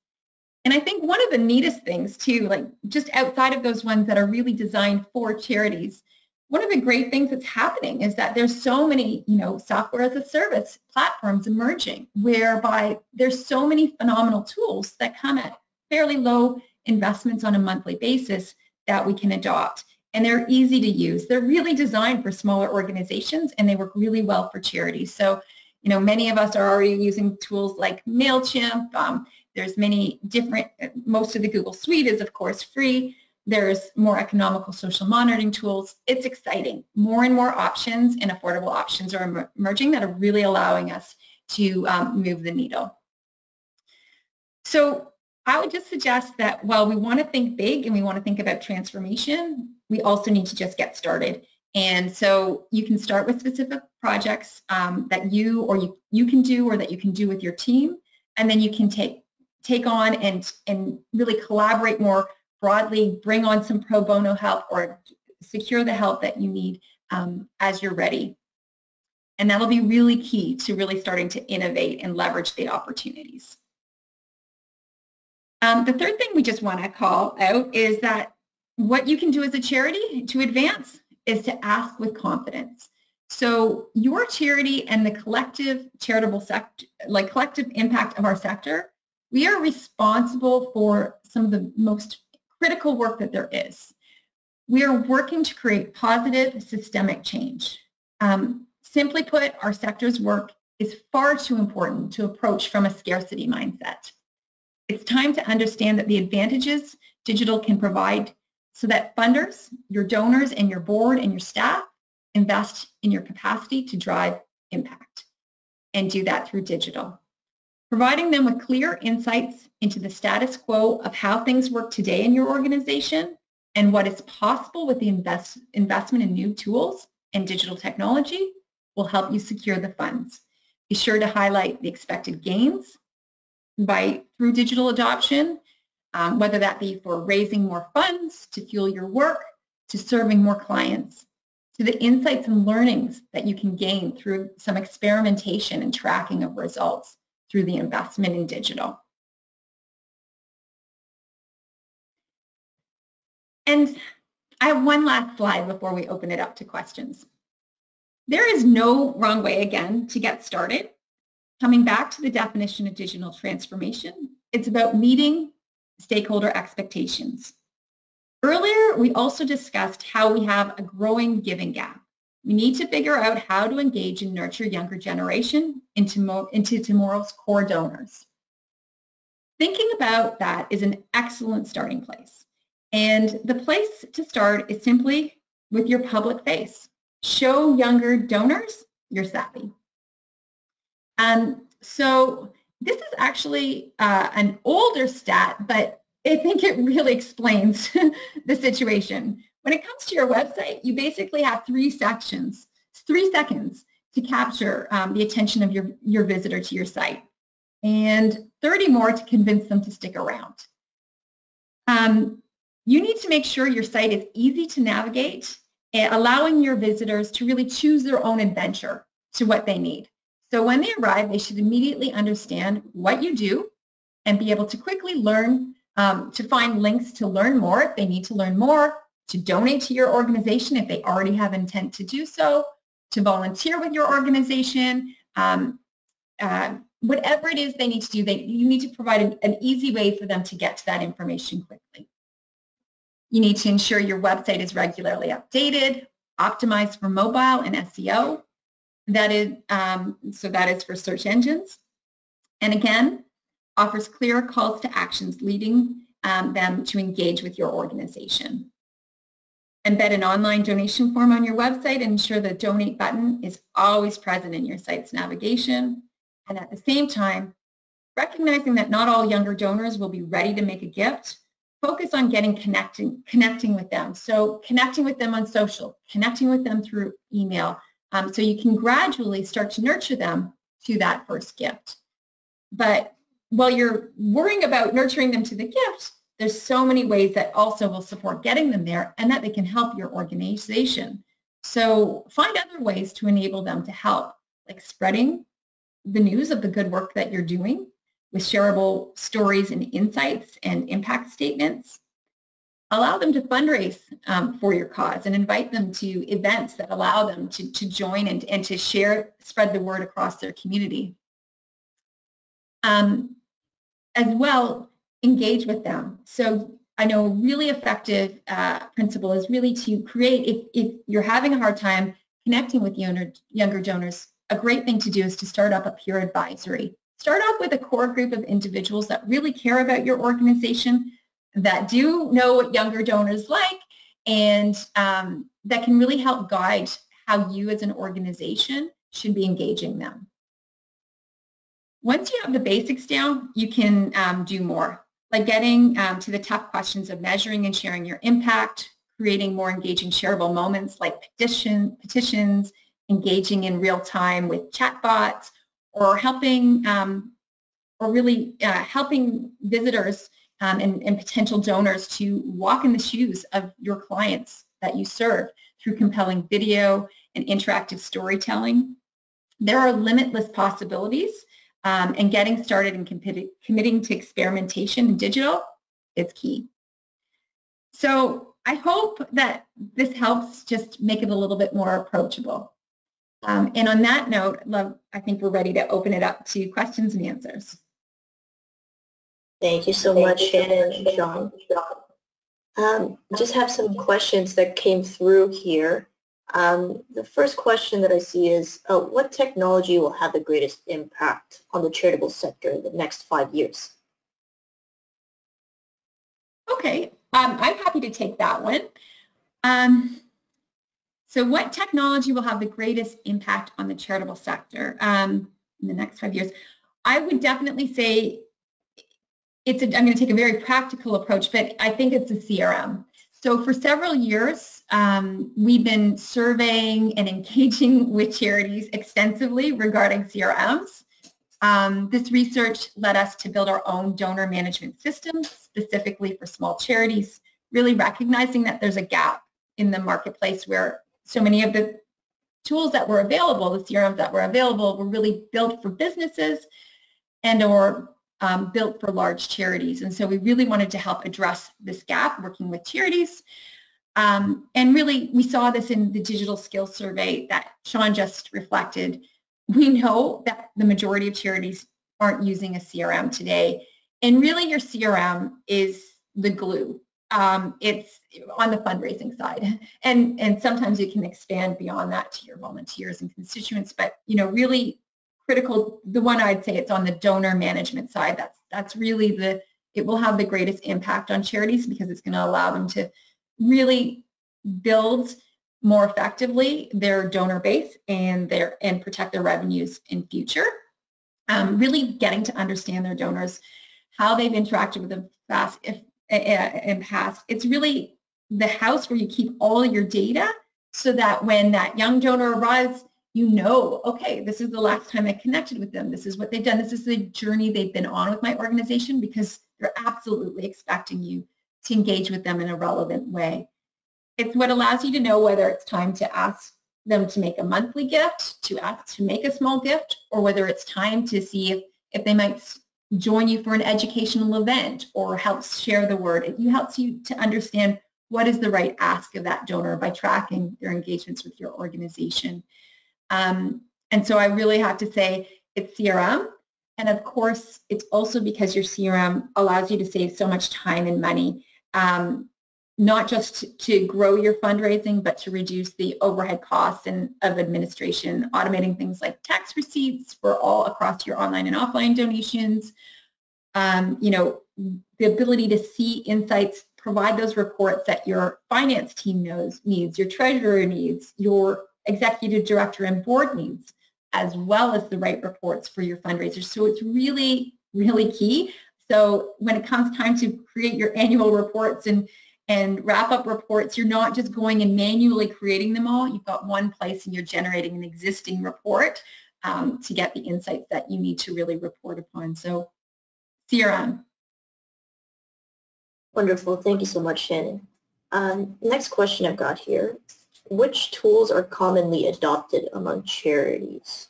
And I think one of the neatest things too, like just outside of those ones that are really designed for charities, one of the great things that's happening is that there's so many, software as a service platforms emerging, whereby there's so many phenomenal tools that come at fairly low investments on a monthly basis that we can adopt. And they're easy to use. They're really designed for smaller organizations, and they work really well for charities. So, many of us are already using tools like MailChimp. There's many different, most of the Google Suite is, of course, free. There's more economical social monitoring tools. It's exciting. More and more options and affordable options are emerging that are really allowing us to move the needle. So I would just suggest that while we want to think big and we want to think about transformation, we also need to just get started. And so you can start with specific projects that you can do, or that you can do with your team, and then you can take on and really collaborate more broadly, bring on some pro bono help, or secure the help that you need as you're ready. And that'll be really key to really starting to innovate and leverage the opportunities. The third thing we just want to call out is that what you can do as a charity to advance is to ask with confidence. So your charity and the collective charitable sector, like collective impact of our sector, we are responsible for some of the most critical work that there is. We are working to create positive systemic change. Simply put, our sector's work is far too important to approach from a scarcity mindset. It's time to understand that the advantages digital can provide, so that funders, your donors, and your board and your staff invest in your capacity to drive impact, and do that through digital. Providing them with clear insights into the status quo of how things work today in your organization and what is possible with the investment in new tools and digital technology will help you secure the funds. Be sure to highlight the expected gains through digital adoption, whether that be for raising more funds to fuel your work, to serving more clients, to the insights and learnings that you can gain through some experimentation and tracking of results through the investment in digital. And I have one last slide before we open it up to questions. There is no wrong way, again, to get started. Coming back to the definition of digital transformation, it's about meeting stakeholder expectations. Earlier, we also discussed how we have a growing giving gap. We need to figure out how to engage and nurture younger generation into tomorrow's core donors. Thinking about that is an excellent starting place. And the place to start is simply with your public face. Show younger donors you're savvy. So this is actually an older stat, but I think it really explains the situation. When it comes to your website, you basically have 3 seconds to capture the attention of your visitor to your site, and 30 more to convince them to stick around. You need to make sure your site is easy to navigate, allowing your visitors to really choose their own adventure to what they need. So when they arrive, they should immediately understand what you do and be able to quickly learn, to find links to learn more if they need to learn more, to donate to your organization if they already have intent to do so, to volunteer with your organization, whatever it is they need to do, you need to provide an easy way for them to get to that information quickly. You need to ensure your website is regularly updated, optimized for mobile and SEO. That is for search engines. And again, offers clear calls to actions leading them to engage with your organization. Embed an online donation form on your website and ensure the donate button is always present in your site's navigation. And at the same time, recognizing that not all younger donors will be ready to make a gift, focus on connecting with them. So connecting with them on social, connecting with them through email, so you can gradually start to nurture them to that first gift. But while you're worrying about nurturing them to the gift, there's so many ways that also will support getting them there and that they can help your organization. So find other ways to enable them to help, like spreading the news of the good work that you're doing with shareable stories and insights and impact statements. Allow them to fundraise for your cause and invite them to events that allow them to join and to spread the word across their community. As well, engage with them. So I know a really effective principle is really to create, if you're having a hard time connecting with younger donors, a great thing to do is to start up a peer advisory. Start off with a core group of individuals that really care about your organization, that do know what younger donors like, and that can really help guide how you as an organization should be engaging them. Once you have the basics down, you can do more, like getting to the tough questions of measuring and sharing your impact, creating more engaging shareable moments like petitions, engaging in real time with chatbots, or helping helping visitors and potential donors to walk in the shoes of your clients that you serve through compelling video and interactive storytelling. There are limitless possibilities, and getting started and committing to experimentation in digital is key. So I hope that this helps just make it a little bit more approachable. And on that note, I think we're ready to open it up to questions and answers. Thank you so much, Shannon and Shawn. Just have some questions that came through here. The first question that I see is, what technology will have the greatest impact on the charitable sector in the next 5 years? Okay, I'm happy to take that one. So what technology will have the greatest impact on the charitable sector in the next 5 years? I would definitely say I'm going to take a very practical approach, but I think it's a CRM. So for several years, we've been surveying and engaging with charities extensively regarding CRMs. This research led us to build our own donor management system specifically for small charities, really recognizing that there's a gap in the marketplace where so many of the tools that were available, the CRMs that were available, were really built for businesses and or built for large charities. And so we really wanted to help address this gap working with charities. And really, we saw this in the digital skills survey that Shawn just reflected. We know that the majority of charities aren't using a CRM today. And really, your CRM is the glue. It's on the fundraising side. And sometimes you can expand beyond that to your volunteers and constituents. But, really critical, the one I'd say it's on the donor management side. That's really it will have the greatest impact on charities because it's going to allow them to really build more effectively their donor base and protect their revenues in future. Really getting to understand their donors, how they've interacted with them in past. It's really the house where you keep all your data so that when that young donor arrives, you know, okay, this is the last time I connected with them. This is what they've done. This is the journey they've been on with my organization, because they're absolutely expecting you to engage with them in a relevant way. It's what allows you to know whether it's time to ask them to make a monthly gift, to ask to make a small gift, or whether it's time to see if they might join you for an educational event or help share the word. It helps you to understand what is the right ask of that donor by tracking their engagements with your organization. And so I really have to say it's CRM. And of course, it's also because your CRM allows you to save so much time and money, not just to grow your fundraising, but to reduce the overhead costs of administration, automating things like tax receipts for all across your online and offline donations. You know, the ability to see insights, provide those reports that your finance team needs, your treasurer needs, your executive director and board needs, as well as the right reports for your fundraisers. So it's really, really key. So when it comes time to create your annual reports and wrap-up reports, you're not just going and manually creating them all. You've got one place and you're generating an existing report to get the insights that you need to really report upon. So CRM. Wonderful. Thank you so much, Shannon. Next question I've got here. Which tools are commonly adopted among charities?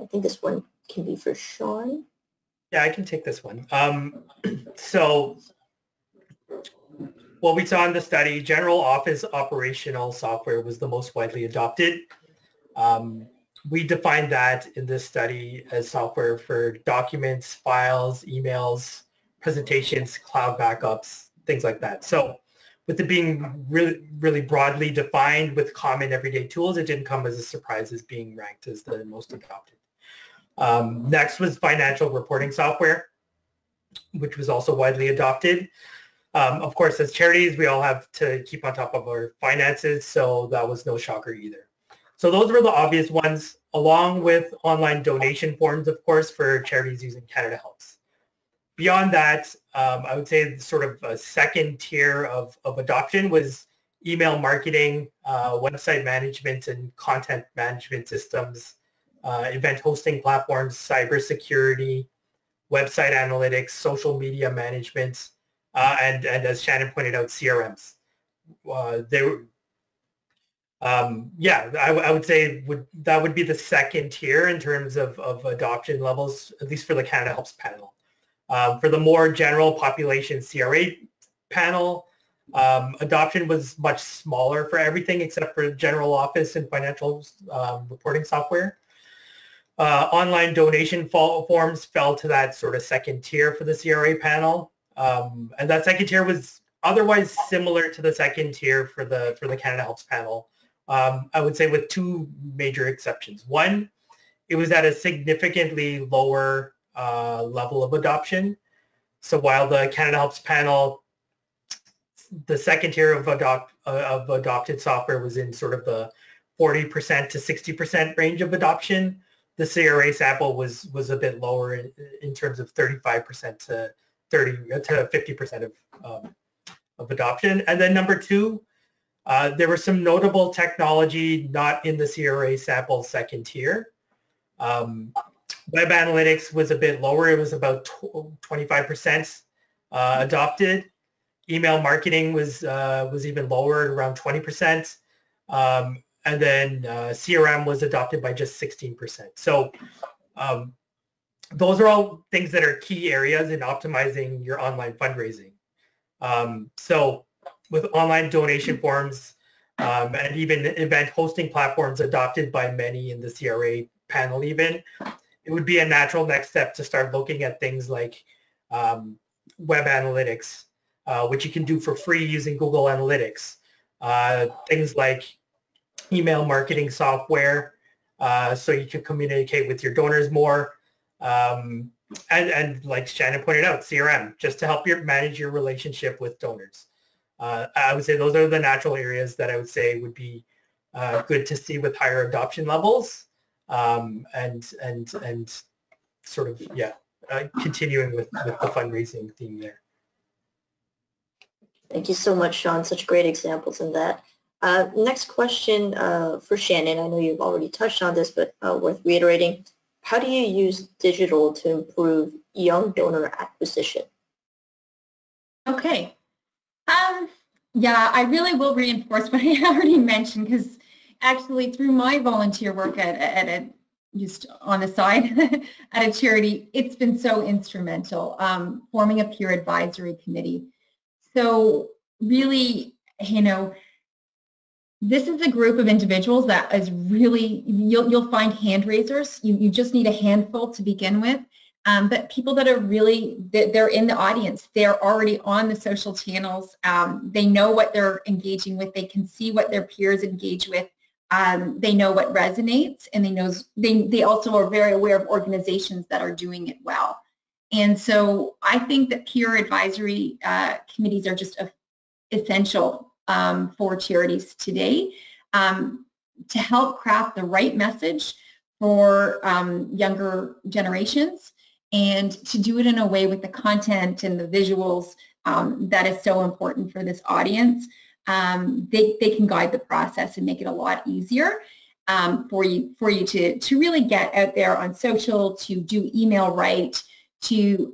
I think this one can be for Shawn. Yeah, I can take this one. So what we saw in the study, general office operational software was the most widely adopted. We defined that in this study as software for documents, files, emails, presentations, cloud backups, things like that. So with it being really, really broadly defined with common everyday tools, it didn't come as a surprise as being ranked as the most adopted. Next was financial reporting software, which was also widely adopted. Of course, as charities, we all have to keep on top of our finances, so that was no shocker either. So those were the obvious ones, along with online donation forms, of course, for charities using CanadaHelps. Beyond that, I would say sort of a second tier of adoption was email marketing, website management and content management systems, event hosting platforms, cybersecurity, website analytics, social media management, and as Shannon pointed out, CRMs. I would say that would be the second tier in terms of adoption levels, at least for the CanadaHelps panel. For the more general population CRA panel, adoption was much smaller for everything except for general office and financial reporting software. Online donation forms fell to that sort of second tier for the CRA panel. And that second tier was otherwise similar to the second tier for the CanadaHelps panel. I would say with two major exceptions. One, it was at a significantly lower level of adoption. So while the CanadaHelps panel, the second tier of adopted software was in sort of the 40% to 60% range of adoption, the CRA sample was a bit lower in terms of 35% to 50% of adoption. And then number two, there was some notable technology not in the CRA sample second tier. Web analytics was a bit lower. It was about 25% adopted. Email marketing was even lower at around 20%. And then CRM was adopted by just 16%. So those are all things that are key areas in optimizing your online fundraising. So with online donation forms and even event hosting platforms adopted by many in the CRA panel even, it would be a natural next step to start looking at things like web analytics, which you can do for free using Google Analytics. Things like email marketing software, so you can communicate with your donors more. And like Shannon pointed out, CRM, just to help manage your relationship with donors. I would say those are the natural areas that I would say would be good to see with higher adoption levels, and sort of, yeah, continuing with the fundraising theme there. Thank you so much, Shawn. Such great examples in that. Next question for Shannon. I know you've already touched on this, but worth reiterating. How do you use digital to improve young donor acquisition? Okay. Yeah, I really will reinforce what I already mentioned, because actually through my volunteer work at just on the side at a charity, it's been so instrumental, forming a peer advisory committee. So really, you know, this is a group of individuals that is really, you'll find hand raisers. You just need a handful to begin with. But people that are really, they're in the audience. They're already on the social channels. They know what they're engaging with. They can see what their peers engage with. They know what resonates, and they also are very aware of organizations that are doing it well. And so I think that peer advisory committees are just essential for charities today to help craft the right message for younger generations, and to do it in a way with the content and the visuals that is so important for this audience. They can guide the process and make it a lot easier for you to really get out there on social, to do email right, to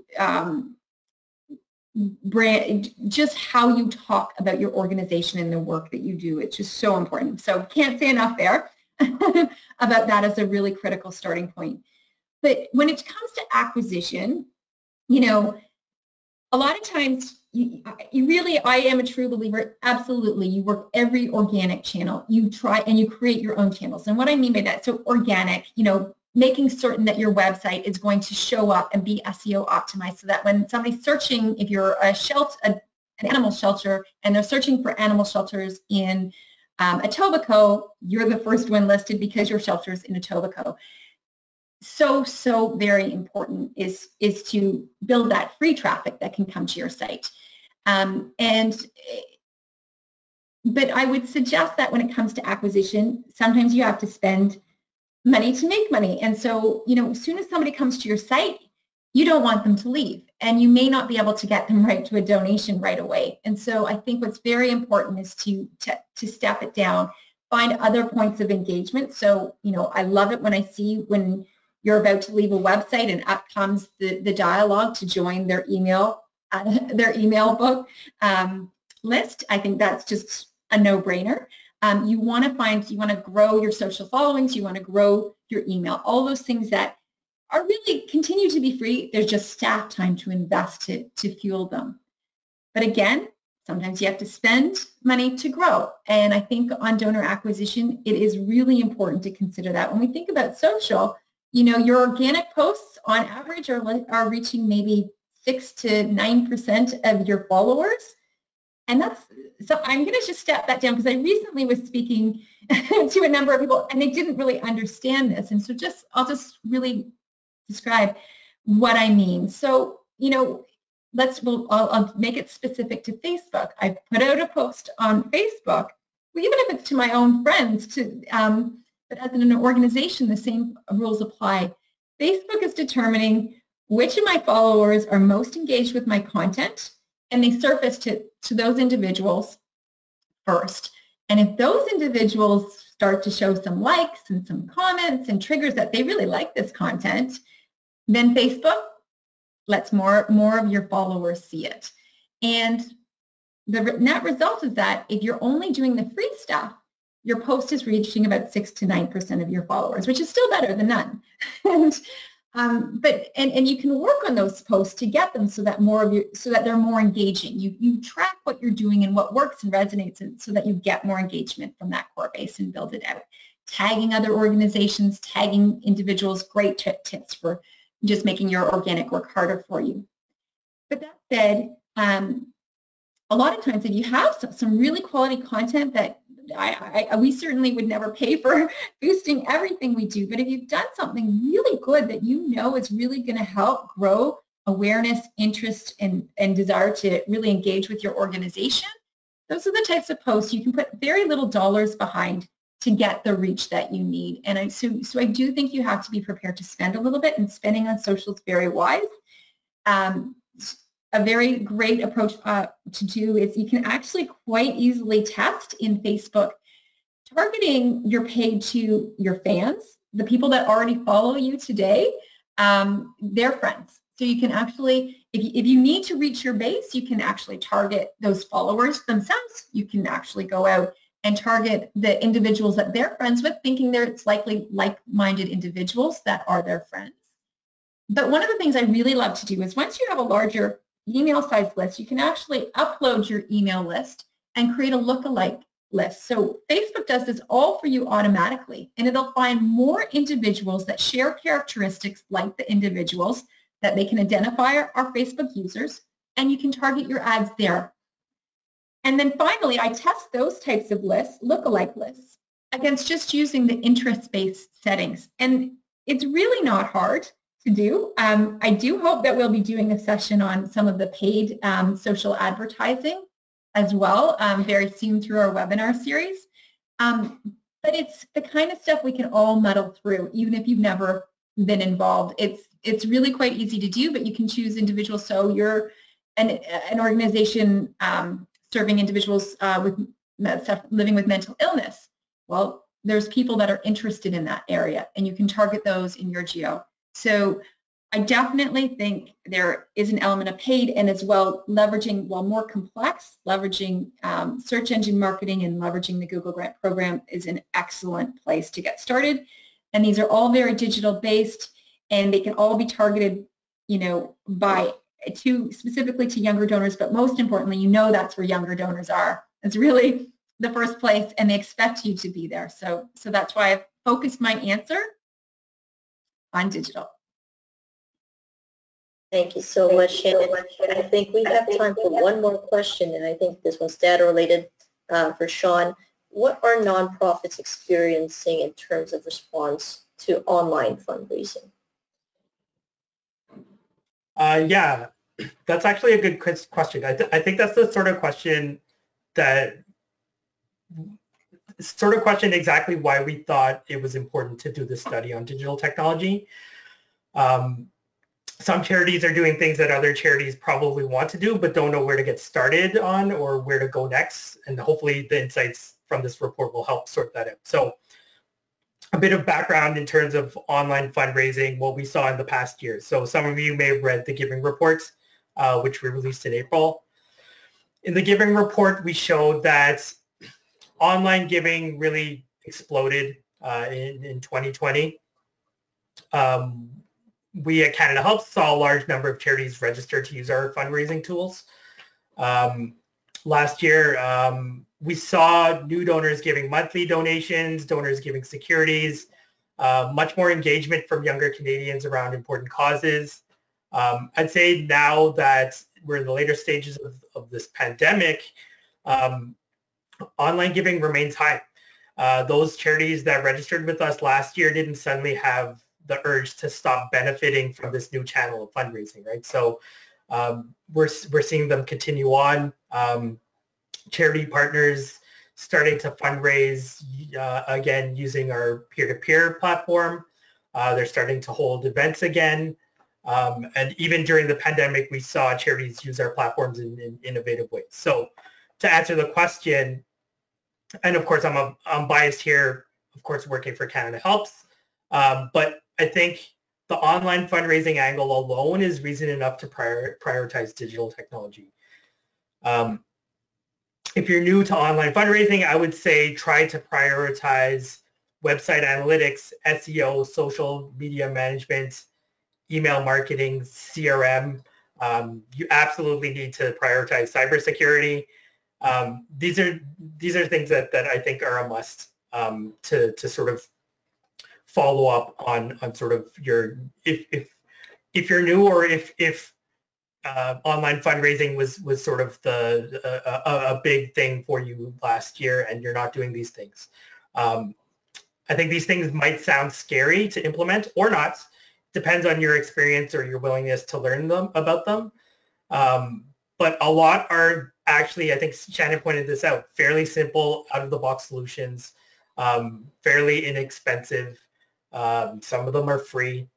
brand, just how you talk about your organization and the work that you do. It's just so important. So can't say enough there about that as a really critical starting point. But when it comes to acquisition, you know, a lot of times you really, I am a true believer, absolutely, you work every organic channel. You try and you create your own channels. And what I mean by that, so organic, you know, making certain that your website is going to show up and be SEO optimized, so that when somebody's searching, if you're a shelter, an animal shelter, and they're searching for animal shelters in Etobicoke, you're the first one listed because your shelter is in Etobicoke. So very important is to build that free traffic that can come to your site. But I would suggest that when it comes to acquisition, sometimes you have to spend money to make money. And so, you know, as soon as somebody comes to your site, you don't want them to leave, and you may not be able to get them right to a donation right away. And so I think what's very important is to step it down, find other points of engagement. So, you know, I love it when I see when you're about to leave a website and up comes the dialogue to join their email book list. I think that's just a no-brainer. You want to grow your social followings, you want to grow your email, all those things that are really continue to be free. There's just staff time to invest to fuel them. But again, sometimes you have to spend money to grow. And I think on donor acquisition, it is really important to consider that. When we think about social, you know, your organic posts on average are reaching maybe 6 to 9% of your followers. And so I'm going to just step that down, because I recently was speaking to a number of people and they didn't really understand this. And so I'll just really describe what I mean. So, you know, I'll make it specific to Facebook. I put out a post on Facebook, even if it's to my own friends, but as an organization, the same rules apply. Facebook is determining which of my followers are most engaged with my content, and they surface to those individuals first. And if those individuals start to show some likes and some comments and triggers that they really like this content, then Facebook lets more of your followers see it. And the net result is that if you're only doing the free stuff, your post is reaching about 6 to 9% of your followers, which is still better than none. And you can work on those posts to get them so that they're more engaging. You track what you're doing and what works and resonates, so that you get more engagement from that core base and build it out. Tagging other organizations, tagging individuals, great tips for just making your organic work harder for you. But that said, a lot of times if you have some really quality content that we certainly would never pay for boosting everything we do, but if you've done something really good that you know is really going to help grow awareness, interest, and desire to really engage with your organization, those are the types of posts you can put very little dollars behind to get the reach that you need. And so I do think you have to be prepared to spend a little bit, and spending on social is very wise. A very great approach to do is you can actually quite easily test in Facebook targeting your page to your fans, the people that already follow you today, their friends. So you can actually, if you need to reach your base, you can actually target those followers themselves. You can actually go out and target the individuals that they're friends with, thinking it's likely like-minded individuals that are their friends. But one of the things I really love to do is once you have a larger email size list, you can actually upload your email list and create a lookalike list. So Facebook does this all for you automatically, and it'll find more individuals that share characteristics like the individuals that they can identify are Facebook users, and you can target your ads there. And then finally, I test those types of lists, lookalike lists, against just using the interest-based settings. And it's really not hard to do. I do hope that we'll be doing a session on some of the paid social advertising as well very soon through our webinar series. But it's the kind of stuff we can all muddle through, even if you've never been involved. It's really quite easy to do, but you can choose individuals. So you're an organization serving individuals living with mental illness. Well, there's people that are interested in that area, and you can target those in your geo. So I definitely think there is an element of paid, and as well leveraging, while more complex, leveraging search engine marketing and leveraging the Google Grant program is an excellent place to get started. And these are all very digital based, and they can all be targeted, specifically to younger donors, but most importantly, that's where younger donors are. It's really the first place, and they expect you to be there. So that's why I've focused my answer on digital. Thank you so much, Shannon. I think we have time for one more question, and I think this one's data related for Shawn. What are nonprofits experiencing in terms of response to online fundraising? Yeah, that's actually a good question. I think that's the sort of question exactly why we thought it was important to do this study on digital technology. Some charities are doing things that other charities probably want to do but don't know where to get started on or where to go next, and hopefully the insights from this report will help sort that out. So a bit of background in terms of online fundraising, what we saw in the past year. So some of you may have read the Giving Report, which we released in April. In the Giving Report, we showed that online giving really exploded in 2020. We at CanadaHelps saw a large number of charities register to use our fundraising tools. Last year, we saw new donors giving monthly donations, donors giving securities, much more engagement from younger Canadians around important causes. I'd say now that we're in the later stages of this pandemic, online giving remains high. Those charities that registered with us last year didn't suddenly have the urge to stop benefiting from this new channel of fundraising, right? So we're seeing them continue on. Charity partners starting to fundraise again using our peer-to-peer platform. They're starting to hold events again. And even during the pandemic, we saw charities use our platforms in innovative ways. So to answer the question, and of course I'm biased here, of course working for CanadaHelps, but I think the online fundraising angle alone is reason enough to prioritize digital technology. If you're new to online fundraising, I would say try to prioritize website analytics, SEO, social media management, email marketing, CRM. You absolutely need to prioritize cybersecurity. These are things that I think are a must to sort of follow up on sort of your if you're new, or if online fundraising was sort of a big thing for you last year, and you're not doing these things. I think these things might sound scary to implement or not. Depends on your experience or your willingness to learn about them. But a lot are actually, I think Shannon pointed this out, fairly simple, out-of-the-box solutions, fairly inexpensive. Some of them are free.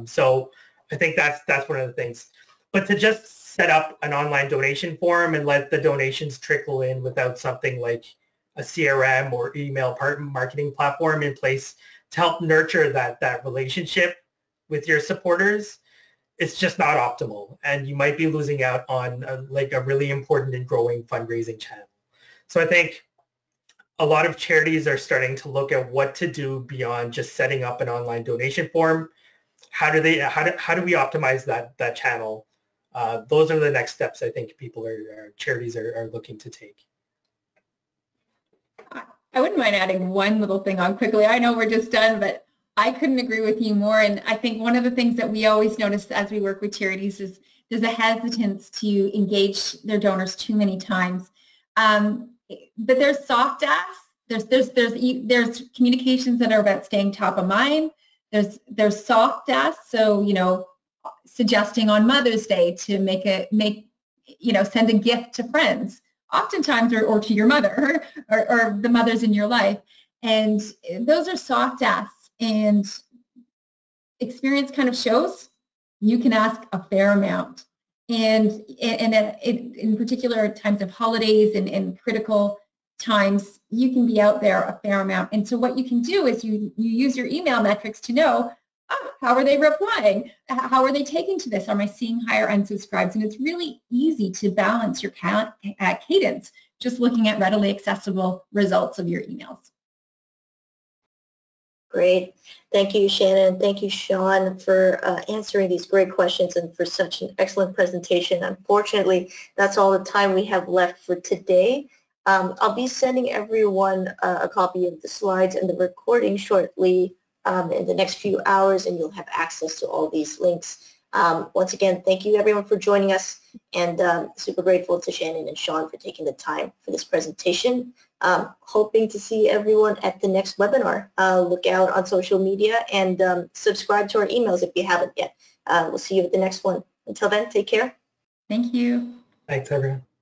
So I think that's one of the things. But to just set up an online donation form and let the donations trickle in without something like a CRM or email marketing platform in place to help nurture that relationship with your supporters, it's just not optimal. And you might be losing out on a really important and growing fundraising channel. So I think a lot of charities are starting to look at what to do beyond just setting up an online donation form. How do we optimize that channel? Those are the next steps I think charities are looking to take. I wouldn't mind adding one little thing on quickly. I know we're just done, but I couldn't agree with you more. And I think one of the things that we always notice as we work with charities is there's a hesitance to engage their donors too many times. But there's soft asks. There's communications that are about staying top of mind. There's soft asks. So, suggesting on Mother's Day to send a gift to friends, oftentimes, or to your mother or the mothers in your life. And those are soft asks, and experience kind of shows you can ask a fair amount. And in particular at times of holidays and critical times, you can be out there a fair amount. And so what you can do is you use your email metrics to know, how are they replying? How are they taking to this? Am I seeing higher unsubscribes? And it's really easy to balance your cadence just looking at readily accessible results of your emails. Great. Thank you, Shannon. Thank you, Shawn, for answering these great questions and for such an excellent presentation. Unfortunately, that's all the time we have left for today. I'll be sending everyone a copy of the slides and the recording shortly in the next few hours, and you'll have access to all these links. Once again, thank you everyone for joining us, and super grateful to Shannon and Shawn for taking the time for this presentation. Hoping to see everyone at the next webinar. Look out on social media and subscribe to our emails if you haven't yet. We'll see you at the next one. Until then, take care. Thank you. Thanks, everyone.